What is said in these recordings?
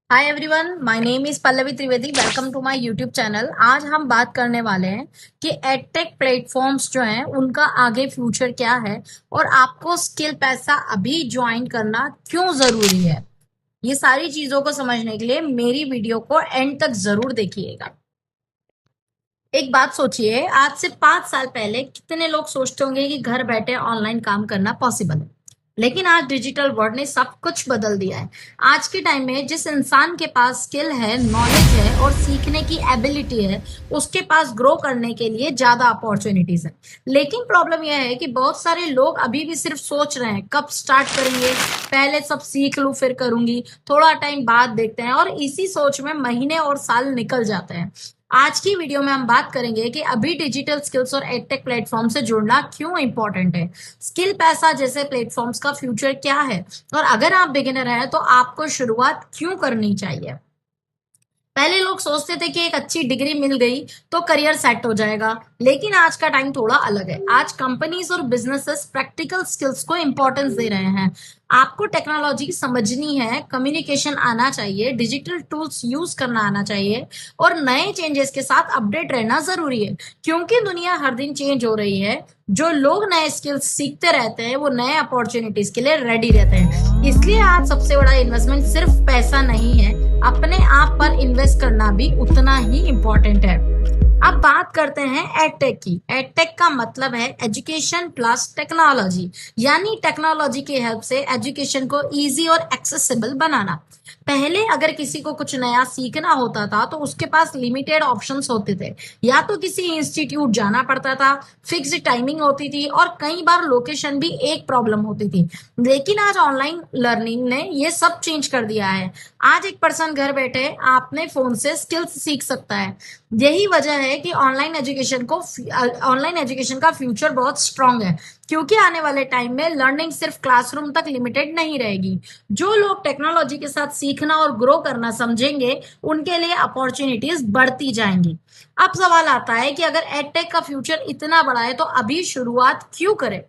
Hi everyone, my name is Pallavi Trivedi. Welcome to my YouTube channel. आज हम बात करने वाले हैं कि एडटेक प्लेटफॉर्म्स जो हैं उनका आगे फ्यूचर क्या है और आपको स्किल पैसा अभी ज्वाइन करना क्यों जरूरी है। ये सारी चीजों को समझने के लिए मेरी वीडियो को एंड तक जरूर देखिएगा। एक बात सोचिए, आज से 5 साल पहले कितने लोग सोचते होंगे कि घर बैठे ऑनलाइन काम करना पॉसिबल है। लेकिन आज डिजिटल वर्ल्ड ने सब कुछ बदल दिया है। आज के टाइम में जिस इंसान के पास स्किल है, नॉलेज है और सीखने की एबिलिटी है, उसके पास ग्रो करने के लिए ज्यादा अपॉर्चुनिटीज है। लेकिन प्रॉब्लम यह है कि बहुत सारे लोग अभी भी सिर्फ सोच रहे हैं कब स्टार्ट करेंगे, पहले सब सीख लूं फिर करूंगी, थोड़ा टाइम बाद देखते हैं, और इसी सोच में महीने और साल निकल जाते हैं। आज की वीडियो में हम बात करेंगे कि अभी डिजिटल स्किल्स और एडटेक प्लेटफॉर्म से जुड़ना क्यों इंपॉर्टेंट है, स्किल पैसा जैसे प्लेटफॉर्म्स का फ्यूचर क्या है, और अगर आप बिगिनर हैं तो आपको शुरुआत क्यों करनी चाहिए। पहले लोग सोचते थे कि एक अच्छी डिग्री मिल गई तो करियर सेट हो जाएगा, लेकिन आज का टाइम थोड़ा अलग है। आज कंपनीज और बिजनेसेस प्रैक्टिकल स्किल्स को इंपॉर्टेंस दे रहे हैं। आपको टेक्नोलॉजी समझनी है, कम्युनिकेशन आना चाहिए, डिजिटल टूल्स यूज करना आना चाहिए और नए चेंजेस के साथ अपडेट रहना जरूरी है, क्योंकि दुनिया हर दिन चेंज हो रही है। जो लोग नए स्किल्स सीखते रहते हैं वो नए अपॉर्चुनिटीज के लिए रेडी रहते हैं। इसलिए आज सबसे बड़ा इन्वेस्टमेंट सिर्फ पैसा नहीं है, अपने आप पर इन्वेस्ट करना भी उतना ही इम्पोर्टेंट है। अब बात करते हैं एडटेक की। एडटेक का मतलब है एजुकेशन प्लस टेक्नोलॉजी, यानी टेक्नोलॉजी की हेल्प से एजुकेशन को इजी और एक्सेसिबल बनाना। पहले अगर किसी को कुछ नया सीखना होता था तो उसके पास लिमिटेड ऑप्शंस होते थे। या तो किसी इंस्टीट्यूट जाना पड़ता था, फिक्स्ड टाइमिंग होती थी और कई बार लोकेशन भी एक प्रॉब्लम होती थी। लेकिन आज ऑनलाइन लर्निंग ने ये सब चेंज कर दिया है। आज एक पर्सन घर बैठे अपने फोन से स्किल्स सीख सकता है। यही वजह है कि ऑनलाइन एजुकेशन का फ्यूचर बहुत स्ट्रांग है, क्योंकि आने वाले टाइम में लर्निंग सिर्फ क्लासरूम तक लिमिटेड नहीं रहेगी। जो लोग टेक्नोलॉजी के साथ सीखना और ग्रो करना समझेंगे उनके लिए अपॉर्चुनिटीज बढ़ती जाएंगी। अब सवाल आता है कि अगर एडटेक का फ्यूचर इतना बड़ा है तो अभी शुरुआत क्यों करें।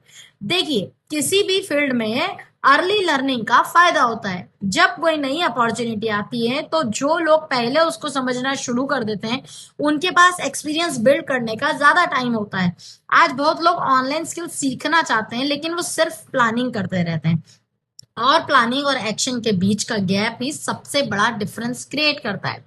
देखिए, किसी भी फील्ड में अर्ली लर्निंग का फायदा होता है। जब कोई नई अपॉर्चुनिटी आती है तो जो लोग पहले उसको समझना शुरू कर देते हैं उनके पास एक्सपीरियंस बिल्ड करने का ज्यादा टाइम होता है। आज बहुत लोग ऑनलाइन स्किल सीखना चाहते हैं लेकिन वो सिर्फ प्लानिंग करते रहते हैं, और प्लानिंग और एक्शन के बीच का गैप ही सबसे बड़ा डिफरेंस क्रिएट करता है।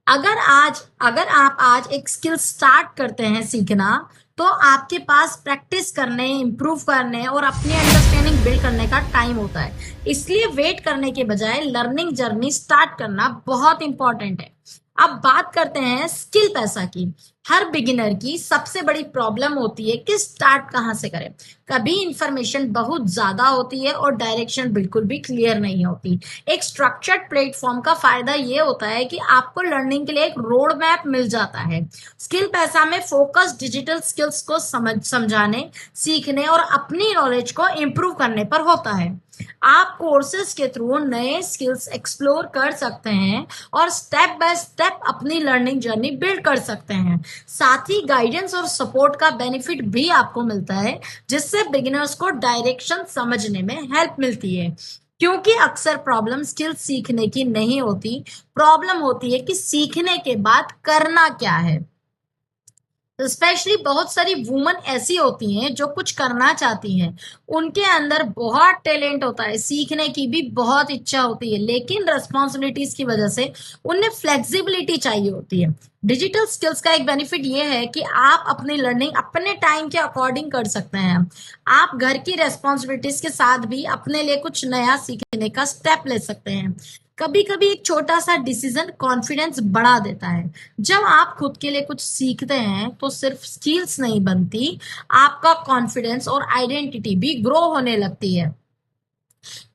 अगर आप आज एक स्किल स्टार्ट करते हैं सीखना, तो आपके पास प्रैक्टिस करने, इम्प्रूव करने और अपनी अंडरस्टैंडिंग बिल्ड करने का टाइम होता है। इसलिए वेट करने के बजाय लर्निंग जर्नी स्टार्ट करना बहुत इंपॉर्टेंट है। अब बात करते हैं स्किल पैसा की। हर बिगिनर की सबसे बड़ी प्रॉब्लम होती है कि स्टार्ट कहाँ से करें। कभी इंफॉर्मेशन बहुत ज्यादा होती है और डायरेक्शन बिल्कुल भी क्लियर नहीं होती। एक स्ट्रक्चर्ड प्लेटफॉर्म का फायदा ये होता है कि आपको लर्निंग के लिए एक रोड मैप मिल जाता है। स्किल पैसा में फोकस डिजिटल स्किल्स को समझाने, सीखने और अपनी नॉलेज को इम्प्रूव करने पर होता है। आप कोर्सेज के थ्रू नए स्किल्स एक्सप्लोर कर सकते हैं और स्टेप बाय स्टेप अपनी लर्निंग जर्नी बिल्ड कर सकते हैं। साथ ही गाइडेंस और सपोर्ट का बेनिफिट भी आपको मिलता है, जिससे बिगिनर्स को डायरेक्शन समझने में हेल्प मिलती है। क्योंकि अक्सर प्रॉब्लम स्किल सीखने की नहीं होती, प्रॉब्लम होती है कि सीखने के बाद करना क्या है। स्पेशली बहुत सारी वुमन ऐसी होती हैं जो कुछ करना चाहती हैं, उनके अंदर बहुत टैलेंट होता है, सीखने की भी बहुत इच्छा होती है, लेकिन रेस्पॉन्सिबिलिटीज की वजह से उन्हें फ्लेक्सिबिलिटी चाहिए होती है। डिजिटल स्किल्स का एक बेनिफिट ये है कि आप अपनी लर्निंग अपने टाइम के अकॉर्डिंग कर सकते हैं। आप घर की रेस्पॉन्सिबिलिटीज के साथ भी अपने लिए कुछ नया सीखने का स्टेप ले सकते हैं। कभी कभी एक छोटा सा डिसीजन कॉन्फिडेंस बढ़ा देता है। जब आप खुद के लिए कुछ सीखते हैं तो सिर्फ स्किल्स नहीं बनती, आपका कॉन्फिडेंस और आइडेंटिटी भी ग्रो होने लगती है।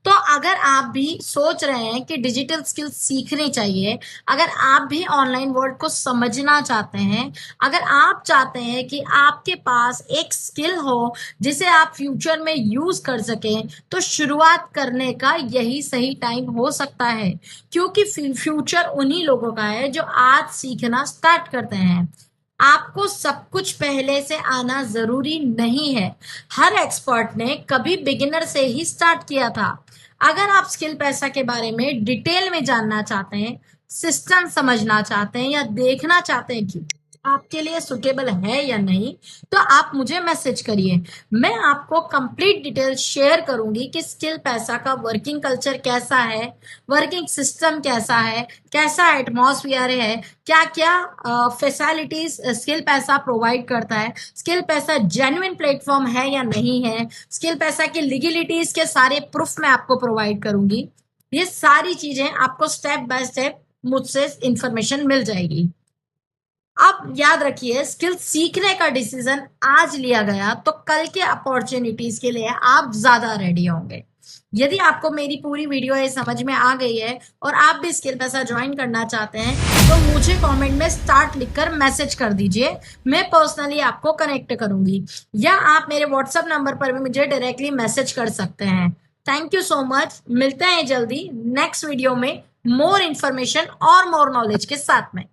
तो अगर आप भी सोच रहे हैं कि डिजिटल स्किल्स सीखनी चाहिए, अगर आप भी ऑनलाइन वर्ल्ड को समझना चाहते हैं, अगर आप चाहते हैं कि आपके पास एक स्किल हो जिसे आप फ्यूचर में यूज कर सकें, तो शुरुआत करने का यही सही टाइम हो सकता है। क्योंकि फ्यूचर उन्हीं लोगों का है जो आज सीखना स्टार्ट करते हैं। आपको सब कुछ पहले से आना जरूरी नहीं है। हर एक्सपर्ट ने कभी बिगिनर से ही स्टार्ट किया था। अगर आप स्किल पैसा के बारे में डिटेल में जानना चाहते हैं, सिस्टम समझना चाहते हैं या देखना चाहते हैं कि आपके लिए सुटेबल है या नहीं, तो आप मुझे मैसेज करिए। मैं आपको कंप्लीट डिटेल शेयर करूंगी कि स्किल पैसा का वर्किंग कल्चर कैसा है, वर्किंग सिस्टम कैसा है, कैसा एटमॉस्फेयर है, क्या क्या फैसिलिटीज स्किल पैसा प्रोवाइड करता है, स्किल पैसा जेन्युइन प्लेटफॉर्म है या नहीं है, स्किल पैसा की लीगलिटीज के सारे प्रूफ मैं आपको प्रोवाइड करूंगी। ये सारी चीजें आपको स्टेप बाय स्टेप मुझसे इंफॉर्मेशन मिल जाएगी। अब याद रखिए, स्किल सीखने का डिसीजन आज लिया गया तो कल के अपॉर्चुनिटीज के लिए आप ज्यादा रेडी होंगे। यदि आपको मेरी पूरी वीडियो ये समझ में आ गई है और आप भी स्किल पैसा ज्वाइन करना चाहते हैं, तो मुझे कमेंट में स्टार्ट लिखकर मैसेज कर दीजिए। मैं पर्सनली आपको कनेक्ट करूंगी, या आप मेरे व्हाट्सएप नंबर पर भी मुझे डायरेक्टली मैसेज कर सकते हैं। Thank you so much. मिलते हैं जल्दी नेक्स्ट वीडियो में मोर इन्फॉर्मेशन और मोर नॉलेज के साथ में।